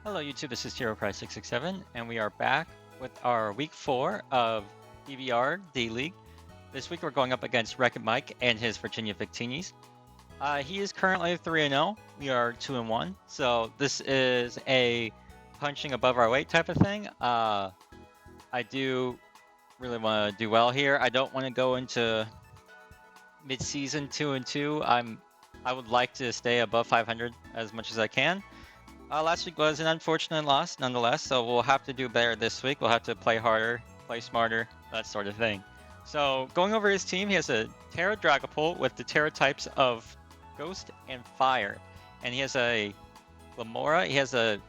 Hello YouTube, this is HeroPrice667, and we are back with our week 4 of BBR D-League. This week we're going up against Wreck-It Mike and his Virginia Victinis. He is currently 3-0, we are 2-1, so this is a punching above our weight type of thing. I do really want to do well here. I don't want to go into mid-season 2-2. I would like to stay above 500 as much as I can. Last week was an unfortunate loss, nonetheless, so we'll have to do better this week. We'll have to play harder, play smarter, that sort of thing. So, going over his team, he has a Terra Dragapult with the Terra types of Ghost and Fire. And he has a Lamora, he has a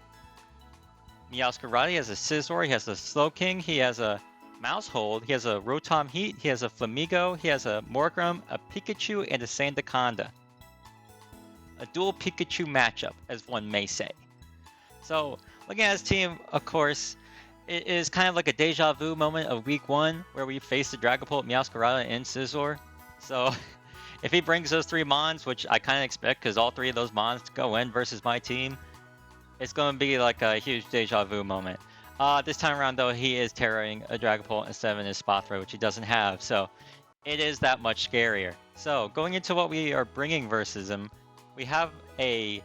Meowscarada, he has a Scizor, he has a Slowking, he has a Mousehold, he has a Rotom Heat, he has a Flamigo, he has a Morgrem, a Pikachu, and a Sandaconda. A dual Pikachu matchup, as one may say. So, looking at his team, of course, it is kind of like a deja vu moment of week 1, where we faced the Dragapult, Meowscarada, and Scizor. So, if he brings those 3 Mons, which I kind of expect, because all 3 of those Mons go in versus my team, it's going to be like a huge deja vu moment. This time around, though, he is terroring a Dragapult instead of his Spothra, which he doesn't have, so it is that much scarier. So, going into what we are bringing versus him, we have a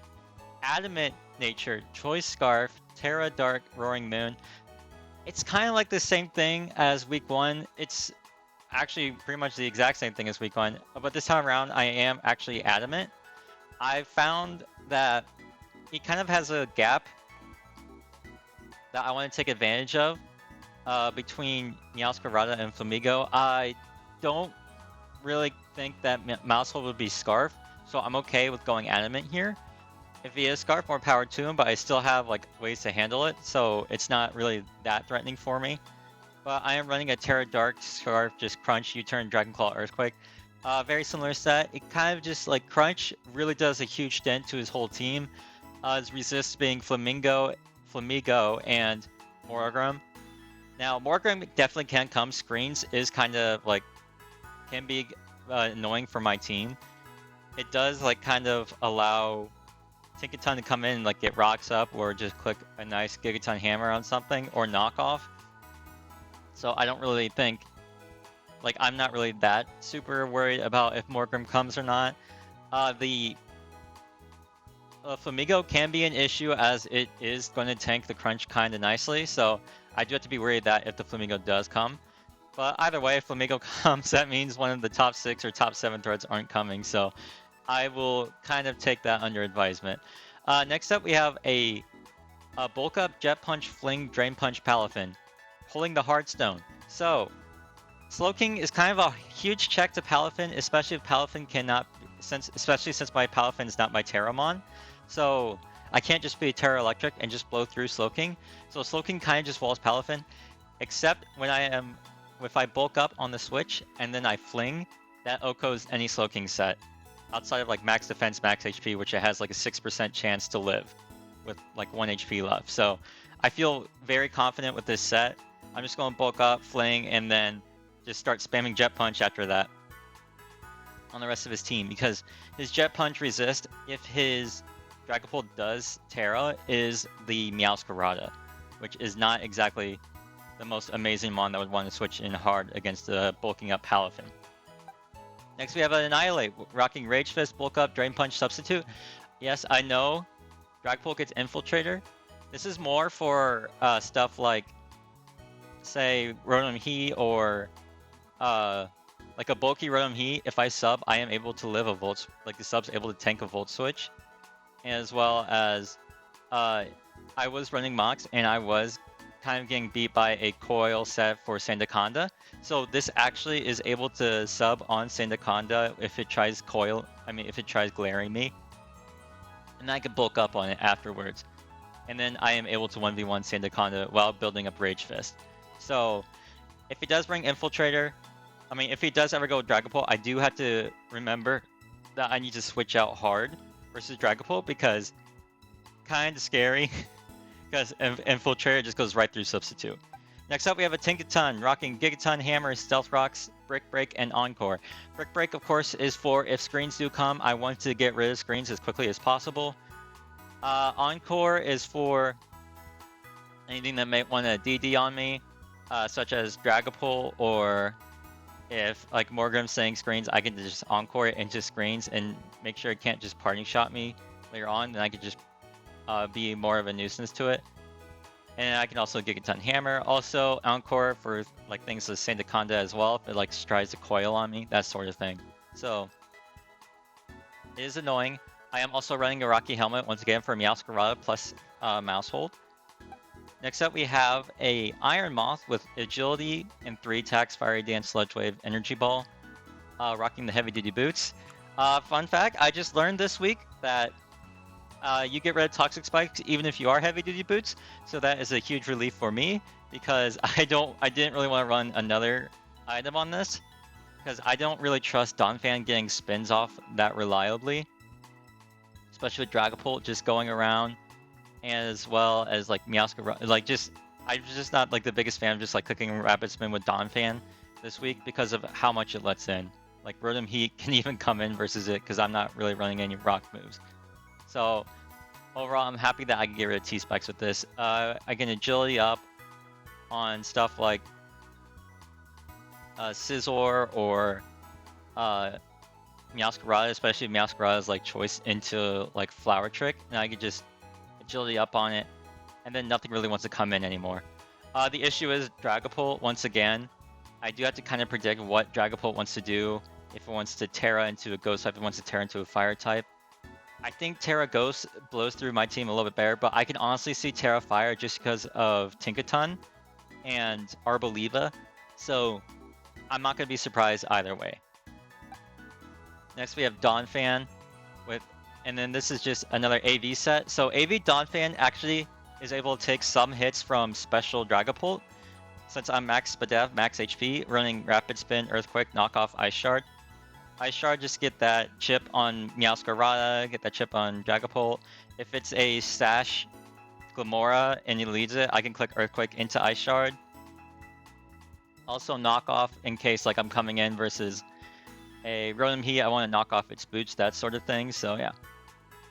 Adamant Nature, Choice Scarf, Terra Dark, Roaring Moon. It's kind of like the same thing as week 1. It's actually pretty much the exact same thing as week 1, but this time around I am actually Adamant. I found that he kind of has a gap that I want to take advantage of between Meowscarada and Flamigo. I don't really think that Mousehold would be Scarf, so I'm okay with going Adamant here. If he is Scarf, more power to him, but I still have like ways to handle it, so it's not really that threatening for me. But I am running a Terra Dark Scarf, just Crunch, U-Turn, Dragon Claw, Earthquake. Very similar set. It kind of just like Crunch really does a huge dent to his whole team. His resists being Flamigo, and Morgrem. Now, Morgrem definitely can come. Screens is kind of like, can be annoying for my team. It does like kind of allow Tinkaton to come in and like get rocks up, or just click a nice Gigaton Hammer on something, or knock off. So I don't really think, like, I'm not really that super worried about if Morgrem comes or not. The Flamigo can be an issue, as it is going to tank the Crunch kind of nicely, so I do have to be worried that if the Flamigo does come. But either way, if Flamigo comes, that means one of the top 6 or top 7 threats aren't coming, so I will kind of take that under advisement. Next up, we have a Bulk Up, Jet Punch, Fling, Drain Punch, Palafin, pulling the Heartstone. So, Slowking is kind of a huge check to Palafin, especially if Palafin cannot, especially since my Palafin is not my Terramon. So, I can't just be Terra Electric and just blow through Slowking. So, Slowking kind of just walls Palafin, except when if I bulk up on the switch and then I fling, that OHKOs any Slowking set. Outside of like max defense, max HP, which it has like a 6% chance to live with like 1 HP left. So I feel very confident with this set. I'm just going to bulk up, fling, and then just start spamming Jet Punch after that on the rest of his team, because his Jet Punch resist, if his Dragapult does Terra, is the Meowscarada, which is not exactly the most amazing mon that would want to switch in hard against the bulking up Palafin. Next, we have an Annihilate, rocking Rage Fist, Bulk Up, Drain Punch, Substitute. Yes, I know Dragapult gets Infiltrator. This is more for stuff like, say, Rotom Heat, or like a bulky Rotom Heat. If I sub, I am able to live a Volt, like the sub's able to tank a Volt Switch. As well as, I was running Mox, and I was kind of getting beat by a coil set for Sandaconda. So this actually is able to sub on Sandaconda if it tries if it tries glaring me. And I can bulk up on it afterwards. And then I am able to 1v1 Sandaconda while building up Rage Fist. So if he does bring Infiltrator, if he does ever go Dragapult, I do have to remember that I need to switch out hard versus Dragapult, because kind of scary. Because Infiltrator just goes right through Substitute. Next up, we have a Tinkaton, rocking Gigaton Hammer, Stealth Rocks, Brick Break, and Encore. Brick Break, of course, is for if screens do come, I want to get rid of screens as quickly as possible. Encore is for anything that may want to DD on me, such as Dragapult, or if like Morgrim's saying screens, I can just encore it into screens and make sure it can't just parting shot me later on, then I could just be more of a nuisance to it. And I can also Gigaton Hammer. Also, Encore for like things like Sandaconda as well, if it like tries to coil on me, that sort of thing. So, it is annoying. I am also running a Rocky Helmet once again for Meowscarada plus Mouse Hold. Next up, we have a Iron Moth with Agility and 3 attacks, Fiery Dance, Sludge Wave, Energy Ball, rocking the Heavy Duty Boots. Fun fact, I just learned this week that you get rid of Toxic Spikes even if you are Heavy Duty Boots, so that is a huge relief for me because I didn't really want to run another item on this because I don't really trust Donphan getting spins off that reliably, especially with Dragapult just going around, and as well as like Meowscarada. Like I'm just not like the biggest fan of just like clicking Rapid Spin with Donphan this week because of how much it lets in. Like Rotom Heat can even come in versus it because I'm not really running any rock moves. So overall, I'm happy that I can get rid of T-Spikes with this. I can Agility up on stuff like Scizor or Meowscarada, especially Meowscarada's like choice into like Flower Trick, and I could just Agility up on it, and then nothing really wants to come in anymore. The issue is Dragapult, once again. I do have to kind of predict what Dragapult wants to do. If it wants to Terra into a Ghost type, if it wants to Terra into a Fire type. I think Terra Ghost blows through my team a little bit better, but I can honestly see Terra Fire just because of Tinkaton and Arboliva, so I'm not going to be surprised either way. Next we have Donphan and then this is just another AV set. So AV Donphan actually is able to take some hits from Special Dragapult. Since I'm max Spadev, max HP, running Rapid Spin, Earthquake, Knockoff, Ice Shard. Ice Shard, just get that chip on Meowscarada, get that chip on Dragapult. If it's a Sash Glamora and he leads it, I can click Earthquake into Ice Shard. Also knock off in case like I'm coming in versus a Rotom Heat, I want to knock off its boots, that sort of thing. So yeah.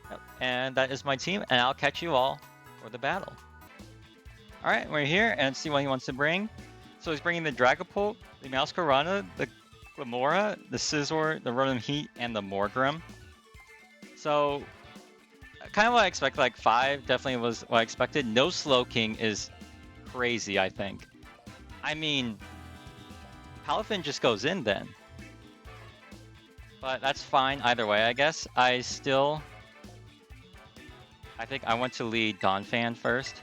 Yep. And that is my team, and I'll catch you all for the battle. Alright, we're here and see what he wants to bring. So he's bringing the Dragapult, the Meowscarada, the Glamora, the Scizor, the Rotom Heat, and the Morgrim. So, kind of what I expected, like 5 definitely was what I expected. No Slowking is crazy, I think. I mean, Palafin just goes in then. But that's fine either way, I guess. I think I want to lead Donphan first.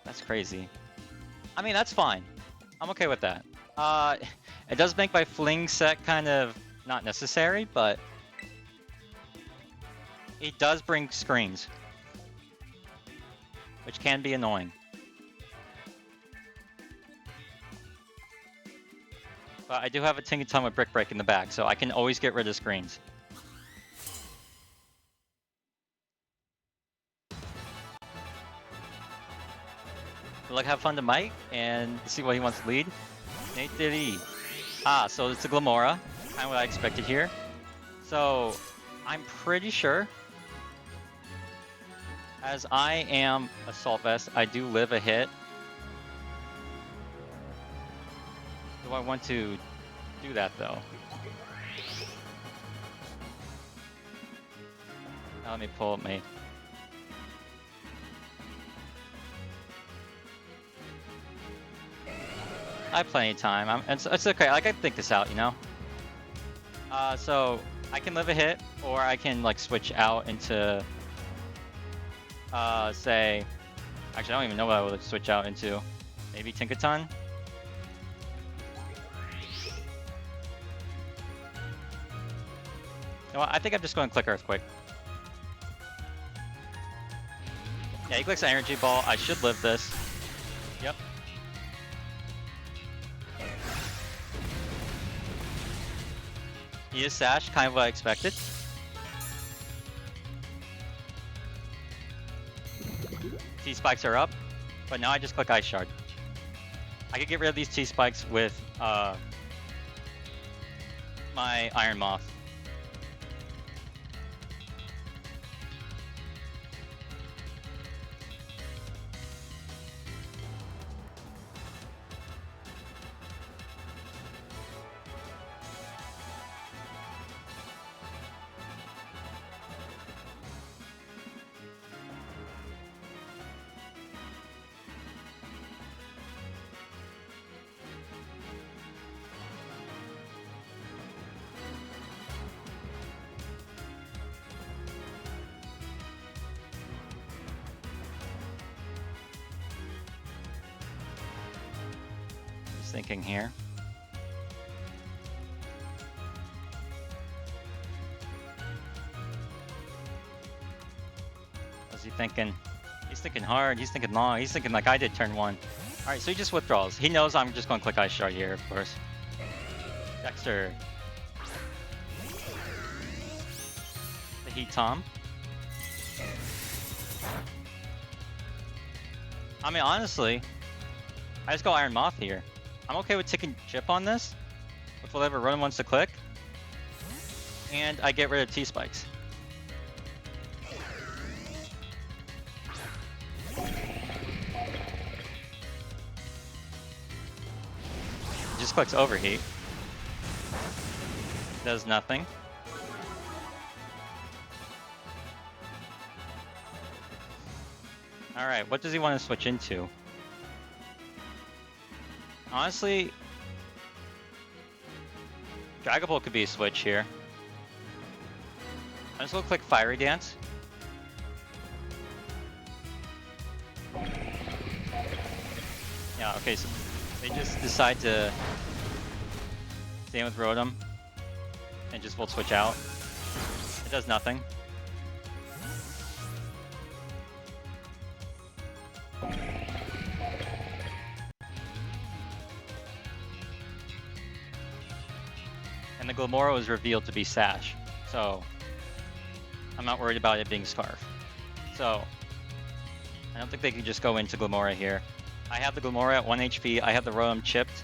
That's crazy. I mean, that's fine. I'm okay with that. It does make my Fling set kind of not necessary, but it does bring screens, which can be annoying. But I do have a Tinkaton with Brick Break in the back, so I can always get rid of screens. Good luck, have fun to Mike, and see what he wants to lead. Nate did E. So it's a Glamora, kind of what I expected here. So I'm pretty sure, as I am Assault Vest, I do live a hit. Do I want to do that though? Now let me pull up my... I have plenty of time. It's okay. I can think this out, you know. So I can live a hit, or I can like switch out into, say, actually I don't even know what I would switch out into. Maybe Tinkaton. You know what? I think I'm just going to click Earthquake. Yeah, he clicks an Energy Ball. I should live this. Yep. He is Sash, kind of what I expected. T-Spikes are up, but now I just click Ice Shard. I could get rid of these T-Spikes with my Iron Moth. thinking here? What's he thinking? He's thinking hard, he's thinking long, he's thinking like I did turn 1. Alright, so he just withdraws. He knows I'm just going to click Ice Shard here, of course. Dexter. The Heat Tom. I mean, honestly, I just go Iron Moth here. I'm okay with taking chip on this, with whatever Rotom wants to click. And I get rid of T-Spikes. Just clicks Overheat. Does nothing. Alright, what does he want to switch into? Honestly, Dragapult could be a switch here. I'm just gonna click Fiery Dance. Yeah, okay, so they just decide to stay with Rotom and just Volt Switch out. It does nothing. And the Glimmora was revealed to be Sash, so I'm not worried about it being Scarf. So I don't think they can just go into Glimmora here. I have the Glimmora at 1 HP, I have the Rotom chipped,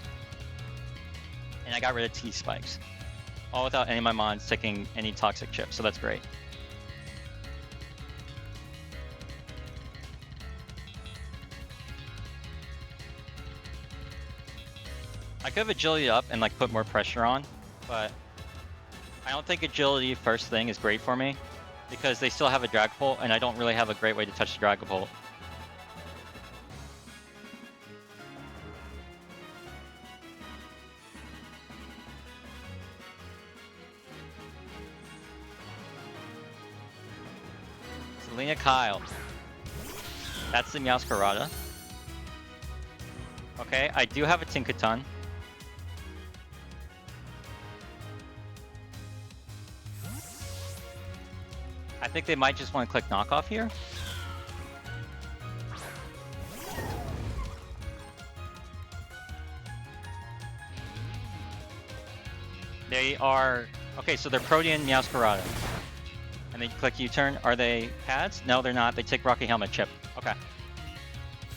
and I got rid of T-Spikes. All without any of my mons taking any Toxic chips, so that's great. I could have Agility up and like put more pressure on, but I don't think Agility first thing is great for me because they still have a Dragapult and I don't really have a great way to touch the Dragapult. Selena Kyle. That's the Meowscarada. Okay, I do have a Tinkaton. I think they might just want to click knockoff here. They are... Okay, so they're Protean Meowscarada. And they click U-turn. Are they pads? No, they're not. They take Rocky Helmet chip. Okay.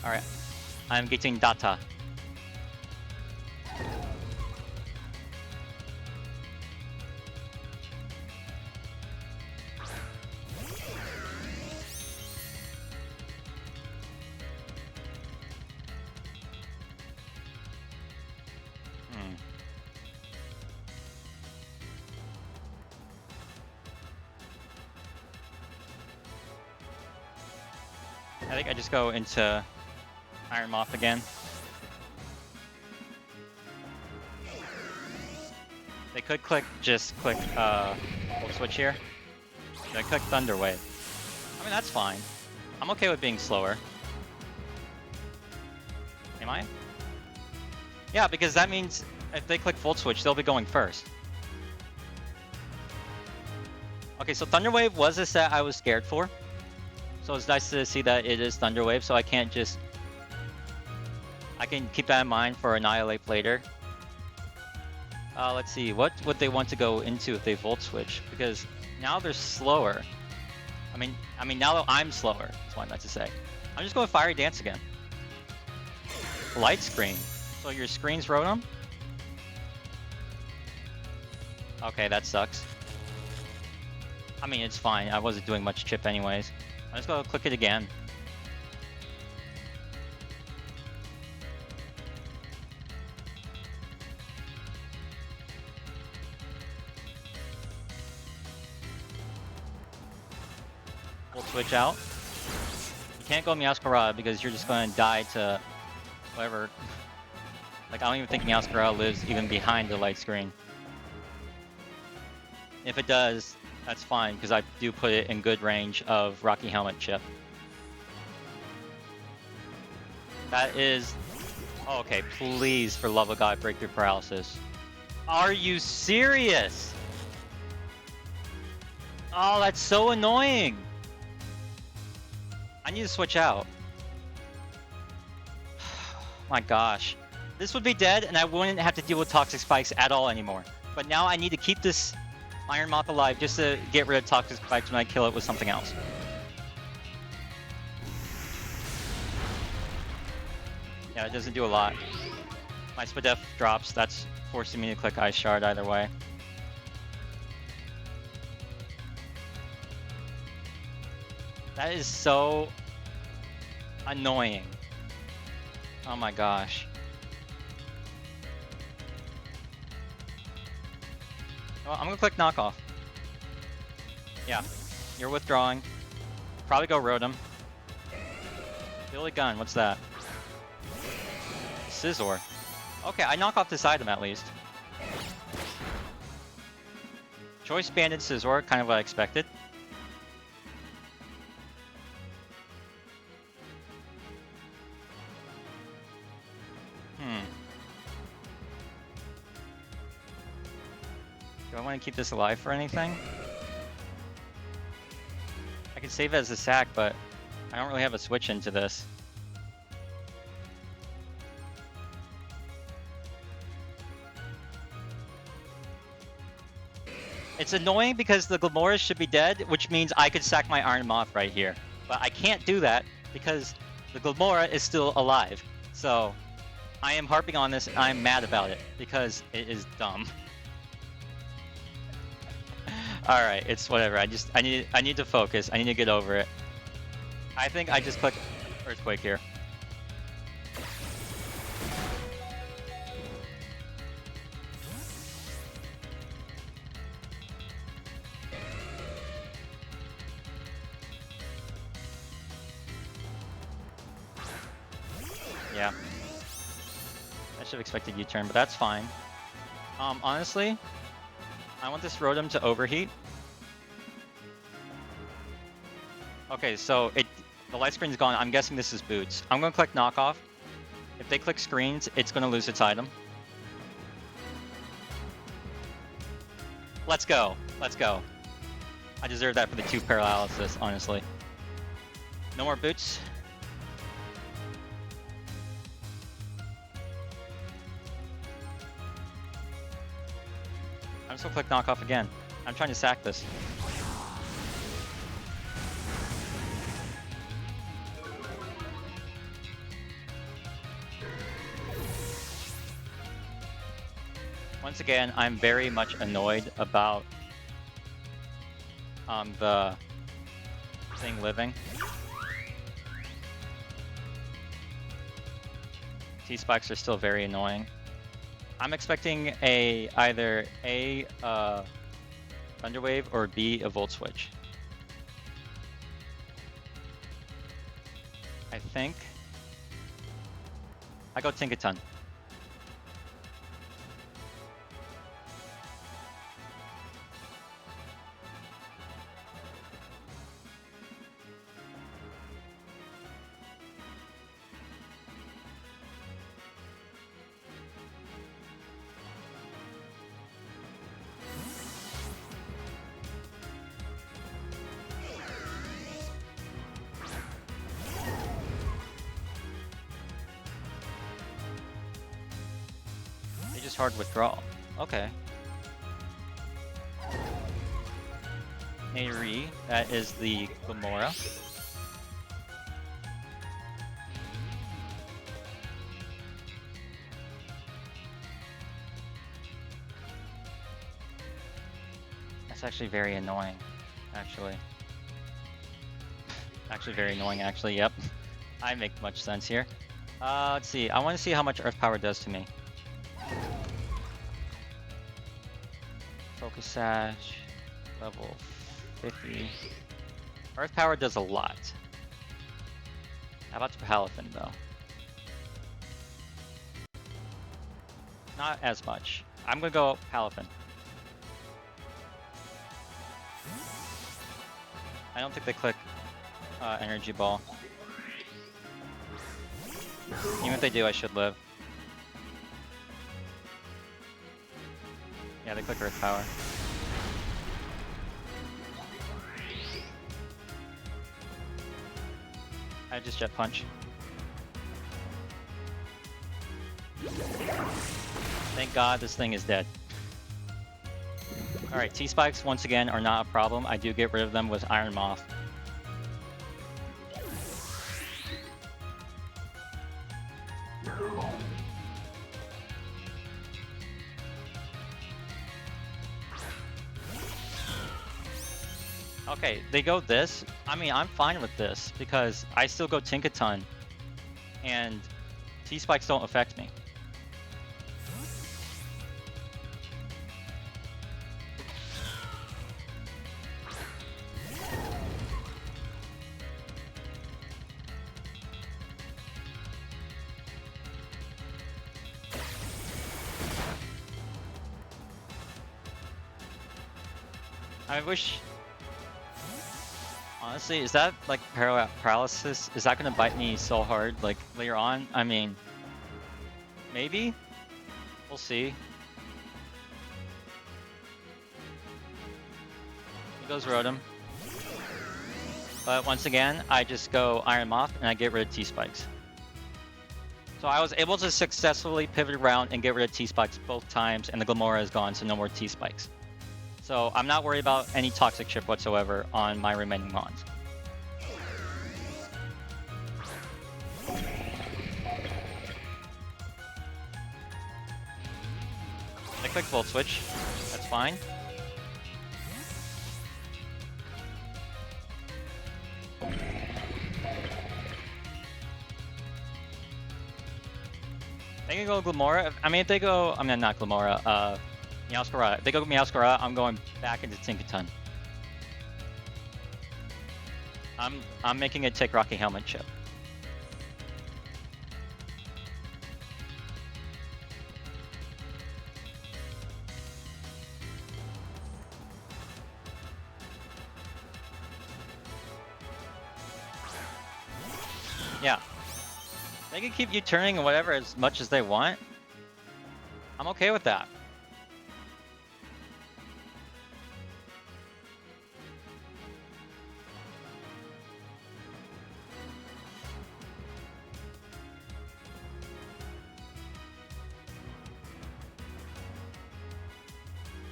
Alright. I'm getting data. I think I just go into Iron Moth again. They could just click Volt Switch here. Should I click Thunder Wave? I mean, that's fine. I'm okay with being slower. Am I? Yeah, because that means if they click Volt Switch, they'll be going first. Okay, so Thunder Wave was a set I was scared for. So it's nice to see that it is Thunder Wave, so I can't just... I can keep that in mind for Annihilate later. Let's see, what would they want to go into if they Volt Switch? Because now they're slower. I mean now that I'm slower, that's what I meant to say. I'm just going Fiery Dance again. Light Screen. So your screen's Rotom? Okay, that sucks. I mean, it's fine. I wasn't doing much chip anyways. I'm just gonna click it again. We'll switch out. You can't go Meowscarada because you're just gonna die to whatever. Like, I don't even think Meowscarada lives even behind the light screen. If it does, that's fine, because I do put it in good range of Rocky Helmet chip. That is Oh, okay, please, for love of God, breakthrough paralysis. Are you serious? Oh, that's so annoying. I need to switch out. My gosh. This would be dead, and I wouldn't have to deal with toxic spikes at all anymore. But now I need to keep this Iron Moth alive just to get rid of toxic spikes when I kill it with something else. Yeah, it doesn't do a lot. My Spadef drops. That's forcing me to click Ice Shard either way. That is so annoying. Oh my gosh. Well, I'm gonna click knockoff. Yeah, you're withdrawing. Probably go Rotom. Billy Gun, what's that? Scizor. Okay, I knock off this item at least. Choice Banded Scizor, kind of what I expected. Do I want to keep this alive for anything? I could save it as a sack, but I don't really have a switch into this. It's annoying because the Glamora should be dead, which means I could sack my Iron Moth right here. But I can't do that because the Glamora is still alive. So I am harping on this and I'm mad about it because it is dumb. Alright, it's whatever. I need to focus. I need to get over it. I think I just click Earthquake here. Yeah. I should have expected U-turn, but that's fine. Honestly, I want this Rotom to overheat. Okay, so the light screen's gone. I'm guessing this is boots. I'm gonna click knockoff. If they click screens, it's gonna lose its item. Let's go. Let's go. I deserve that for the 2 paralysis, honestly. No more boots. I'm just gonna click knockoff again. I'm trying to sack this. Once again, I'm very much annoyed about the thing living. T-spikes are still very annoying. I'm expecting either A, Thunder Wave, or B, a Volt Switch. I think I go Tinkaton. Just hard withdrawal. Okay. Nayri, that is the Glamora. That's actually very annoying, actually. Actually very annoying, actually, yep. I make much sense here. Let's see, I want to see how much Earth Power does to me. Focus Sash, level 50. Earth Power does a lot. How about the Palafin, though? Not as much. I'm gonna go Palafin. I don't think they click Energy Ball. Even if they do, I should live. Yeah, they click Earth Power. I just Jet Punch. Thank God this thing is dead. Alright, T-Spikes once again are not a problem. I do get rid of them with Iron Moth. Okay, they go this. I mean, I'm fine with this because I still go Tinkaton and T-Spikes don't affect me. I wish... Honestly, is that like paralysis? Is that gonna bite me so hard like later on? I mean, maybe? We'll see. He goes Rotom. But once again, I just go Iron Moth and I get rid of T-Spikes. So I was able to successfully pivot around and get rid of T-Spikes both times, and the Glamora is gone, so no more T-Spikes. So I'm not worried about any Toxic Chip whatsoever on my remaining Mons. I click Volt Switch, that's fine. They can go Glamora. I mean, if they go... I mean, not Glamora. Meowscarada. If they go Meowscarada, I'm going back into Tinkaton. I'm making it take Rocky Helmet Chip. Yeah. They can keep you turning and whatever as much as they want. I'm okay with that.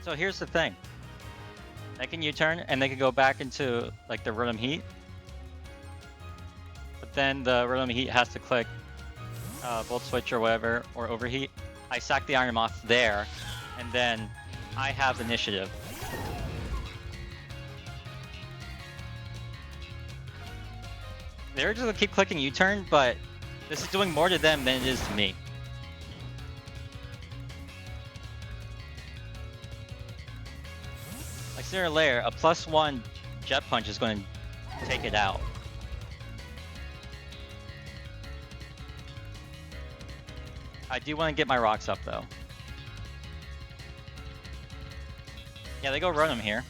So here's the thing. They can U-turn and they can go back into like the Rotom Heat. But then the Rotom Heat has to click Volt Switch or whatever, or Overheat. I sack the Iron Moth there, and then I have initiative. They're just gonna keep clicking U-turn, but this is doing more to them than it is to me. Like sooner or later, a +1 Jet Punch is going to take it out. I do want to get my rocks up though. Yeah, they go Rotom here.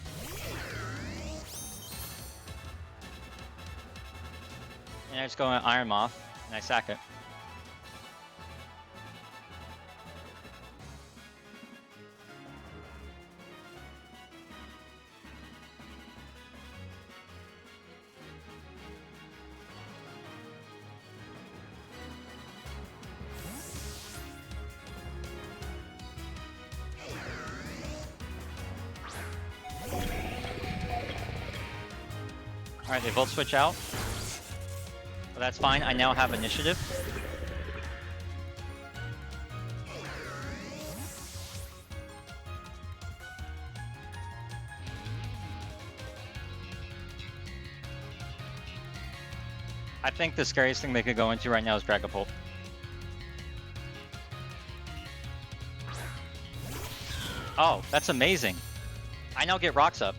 And I just go Iron Moth and I sack it. Alright, they Volt Switch out. But that's fine, I now have initiative. I think the scariest thing they could go into right now is Dragapult. Oh, that's amazing. I now get rocks up.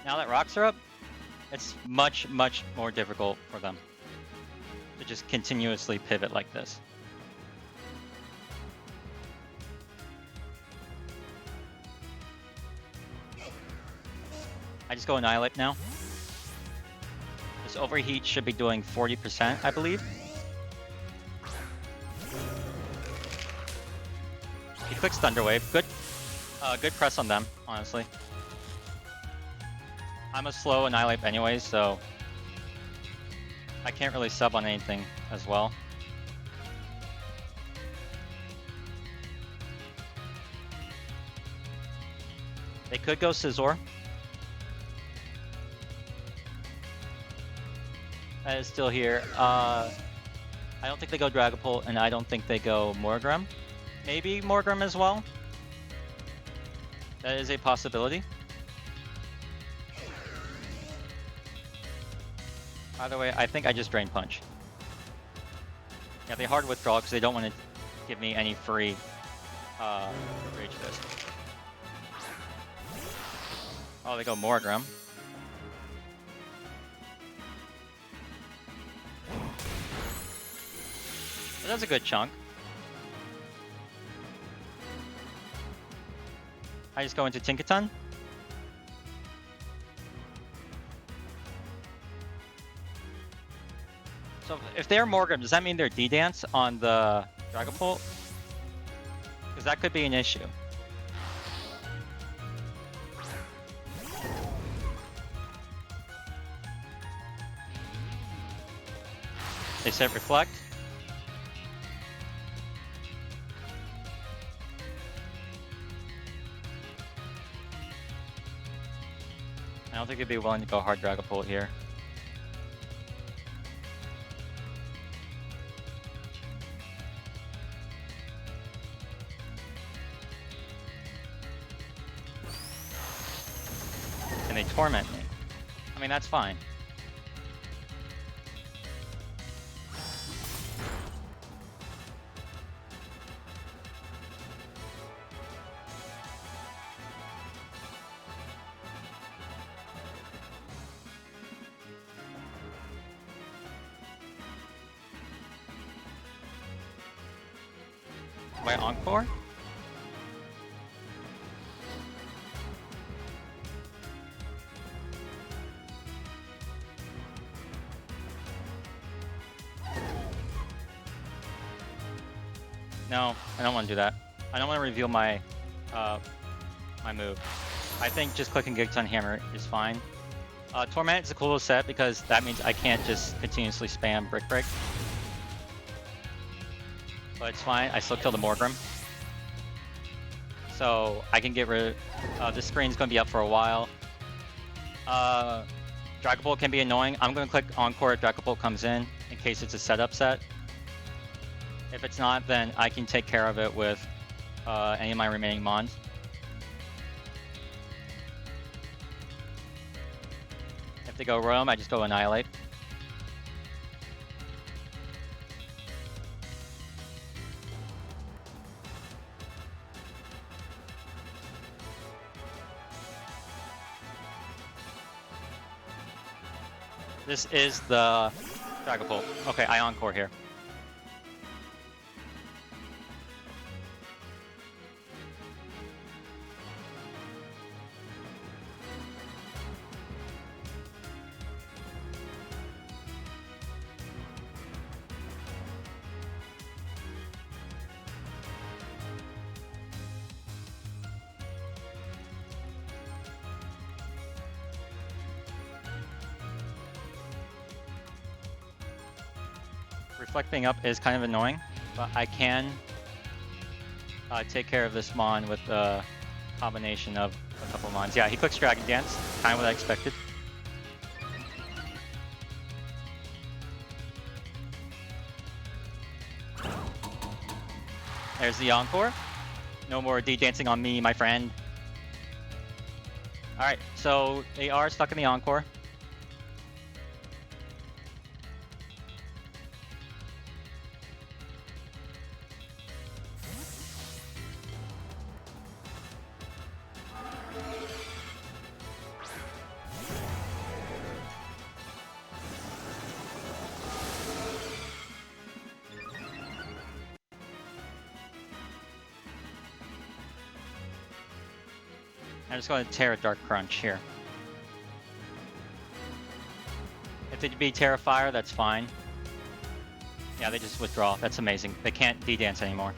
Now that rocks are up, it's much, much more difficult for them to just continuously pivot like this. I just go Annihilate now. This overheat should be doing 40%, I believe. He clicks Thunder Wave. Good press on them, honestly. I'm a slow Annihilate anyways, so I can't really sub on anything as well. They could go Scizor. That is still here. I don't think they go Dragapult, and I don't think they go Morgrem. Maybe Morgrem as well. That is a possibility. Either way, I think I just Drain Punch. Yeah, they hard withdraw because they don't want to give me any free Rage Fist. Oh, they go Morgrem. But that's a good chunk. I just go into Tinkaton. So if they're Morgrem, does that mean they're D-Dance on the Dragapult? Because that could be an issue. They set Reflect. I don't think they'd be willing to go hard Dragapult here. And they torment me. I mean, that's fine. My Encore? No, I don't want to do that. I don't want to reveal my my move. I think just clicking Gigaton Hammer is fine. Torment is a cool set because that means I can't just continuously spam Brick Break. But it's fine, I still kill the Morgrem. So I can get rid of, this screen's gonna be up for a while. Dragapult can be annoying. I'm gonna click Encore if Dragapult comes in case it's a setup set. If it's not, then I can take care of it with any of my remaining Mons. If they go Roam, I just go Annihilate. This is the Dragapult. Okay, I Encore here. Reflecting up is kind of annoying, but I can take care of this Mon with a combination of a couple Mons. Yeah, he clicks Dragon Dance, kind of what I expected. There's the Encore. No more D-Dancing on me, my friend. Alright, so they are stuck in the Encore. I'm just going to Terra Dark Crunch here. If it'd be Terra Fire, that's fine. Yeah, they just withdraw. That's amazing. They can't D-dance anymore.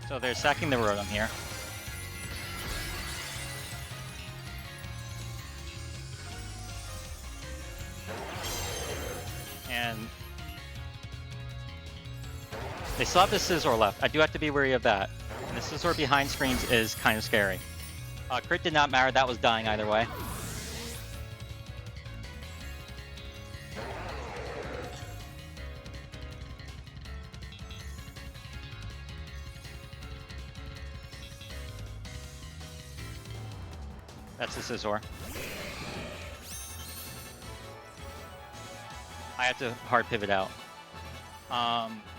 So they're sacking the Rotom here. And they still have the Scizor left. I do have to be wary of that. And the Scizor behind screens is kind of scary. Crit did not matter. That was dying either way. That's the Scizor. I have to hard pivot out.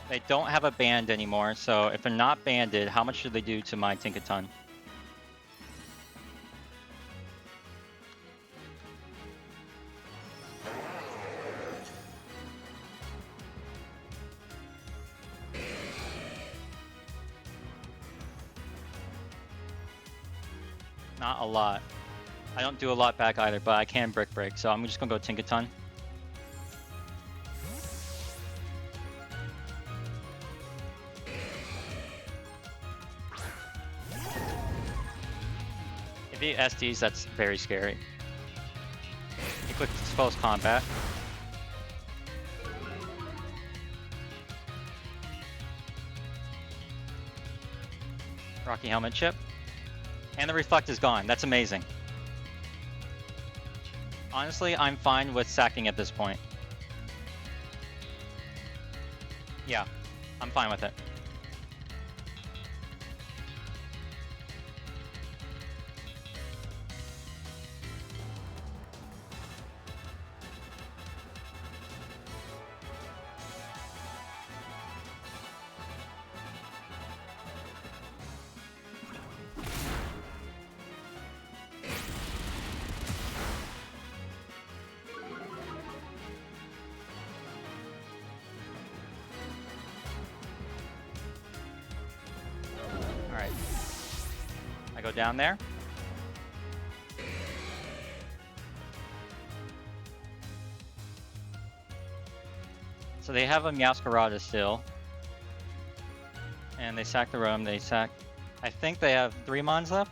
They don't have a band anymore, so if they're not banded, how much should they do to my Tinkaton? Not a lot. I don't do a lot back either, but I can Brick Break, so I'm just gonna go Tinkaton. If he SDs, that's very scary. He clicks Expose Combat. Rocky Helmet Chip. And the Reflect is gone. That's amazing. Honestly, I'm fine with sacking at this point. Yeah, I'm fine with it. Alright. I go down there. So they have a Meowscarada still. And they sack the Rotom, they sack... I think they have 3 Mons left.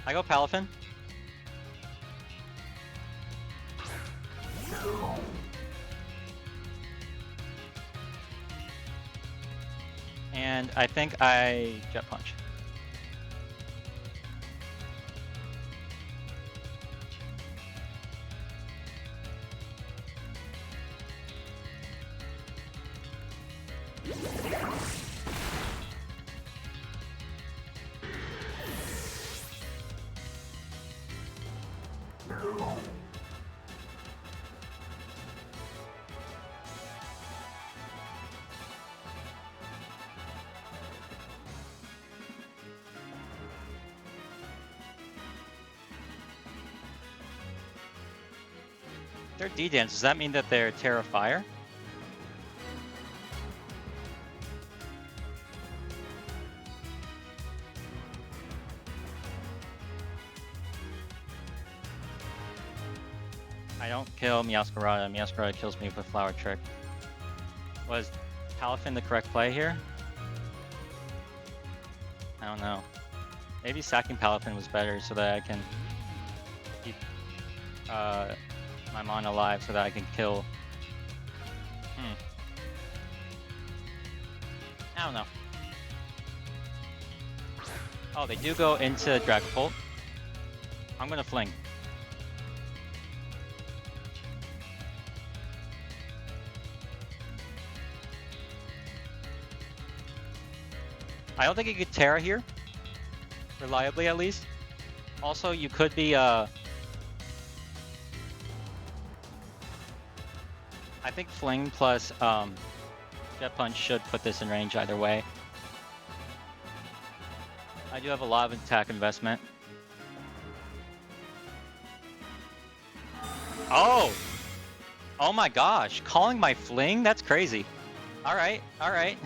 I go Palafin. And I think I Jet Punch. They're D-Dance. Does that mean that they're Terra Fire? I don't kill Meowscarada. Meowscarada kills me with Flower Trick. Was Palafin the correct play here? I don't know. Maybe sacking Palafin was better so that I can keep my Mon alive so that I can kill. I don't know. Oh, they do go into Dragapult. I'm gonna Fling. I don't think you could Terra here. Reliably, at least. Also, you could be, I think Fling plus, Jet Punch should put this in range either way. I do have a lot of attack investment. Oh! Oh my gosh, calling my fling? That's crazy. Alright, alright.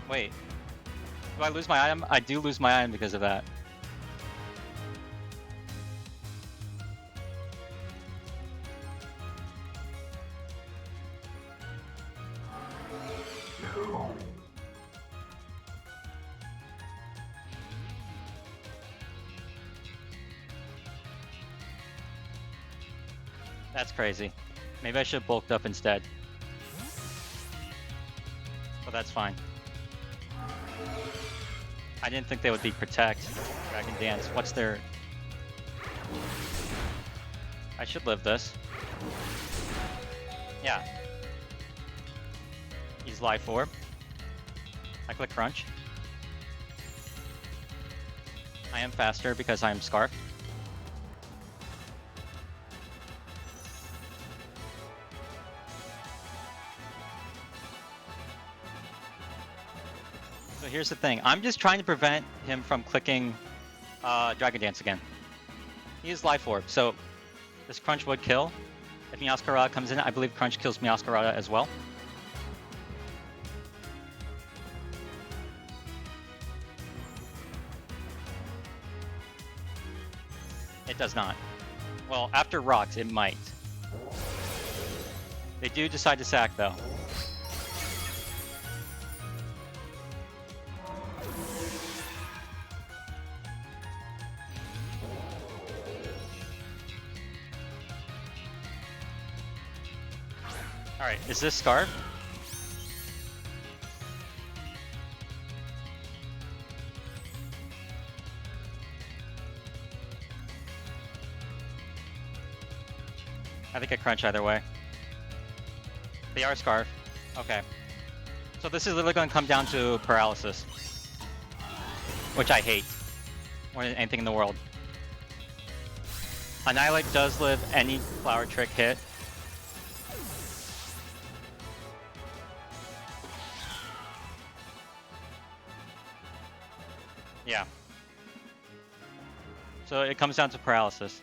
Wait. Do I lose my item? I do lose my item because of that. That's crazy. Maybe I should have bulked up instead. But that's fine. I didn't think they would be Protect, Dragon Dance. What's their... I should live this. Yeah. Use Life Orb. I click Crunch. I am faster because I am Scarf. So here's the thing. I'm just trying to prevent him from clicking Dragon Dance again. He is Life Orb, so this Crunch would kill. If Meowscarada comes in, I believe Crunch kills Meowscarada as well. It does not. Well, after Rocks, it might. They do decide to sack, though. Alright, is this Scarf? I think I Crunch either way. They are Scarf. Okay. So this is literally going to come down to Paralysis. Which I hate. More than anything in the world. Annihilate does live any Flower Trick hit. Yeah. So it comes down to Paralysis.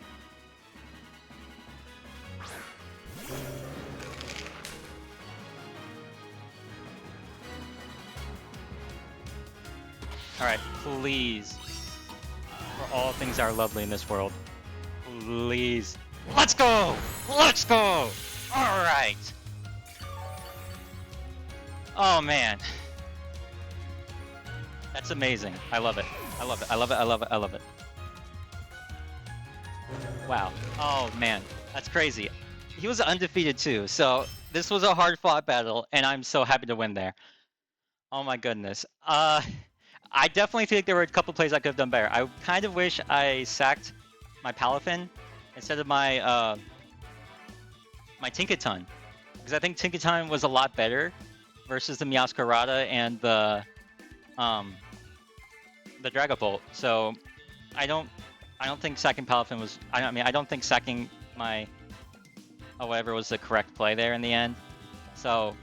Alright, please. For all things that are lovely in this world. Please. Let's go! Let's go! Alright! Oh man. That's amazing. I love it. I love it. I love it. I love it. I love it. Wow. Oh man. That's crazy. He was undefeated too, so this was a hard fought battle, and I'm so happy to win there. Oh my goodness. I definitely think there were a couple plays I could have done better. I kind of wish I sacked my Palafin instead of my my Tinkaton, because I think Tinkaton was a lot better versus the Meowscarada and the Dragapult. So I don't think sacking Palafin was. I don't think sacking my whatever was the correct play there in the end. So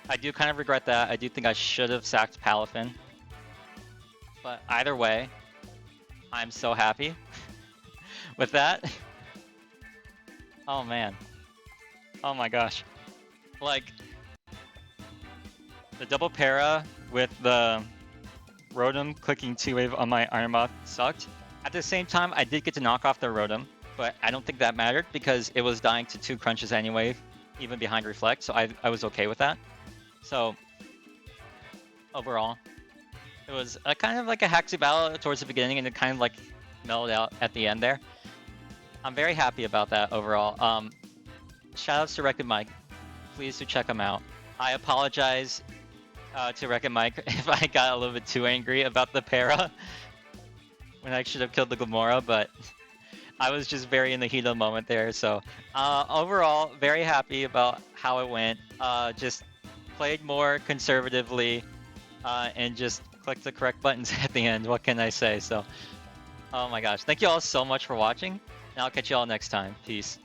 I do kind of regret that. I do think I should have sacked Palafin. But either way, I'm so happy with that. Oh man. Oh my gosh. Like, the double para with the Rotom clicking 2-wave on my Iron Moth sucked. At the same time, I did get to knock off the Rotom, but I don't think that mattered because it was dying to 2 crunches anyway, even behind Reflect, so I was okay with that. So, overall, it was a kind of like a haxy battle towards the beginning, and it kind of like mellowed out at the end there. I'm very happy about that overall. Shoutouts to Wreck-It Mike. Please do check him out. I apologize to Wreck-It Mike if I got a little bit too angry about the para when I should have killed the Glamora, but I was just very in the heat of the moment there. So overall, very happy about how it went. Just played more conservatively and just click the correct buttons at the end. What can I say? So, oh my gosh. Thank you all so much for watching, and I'll catch you all next time. Peace.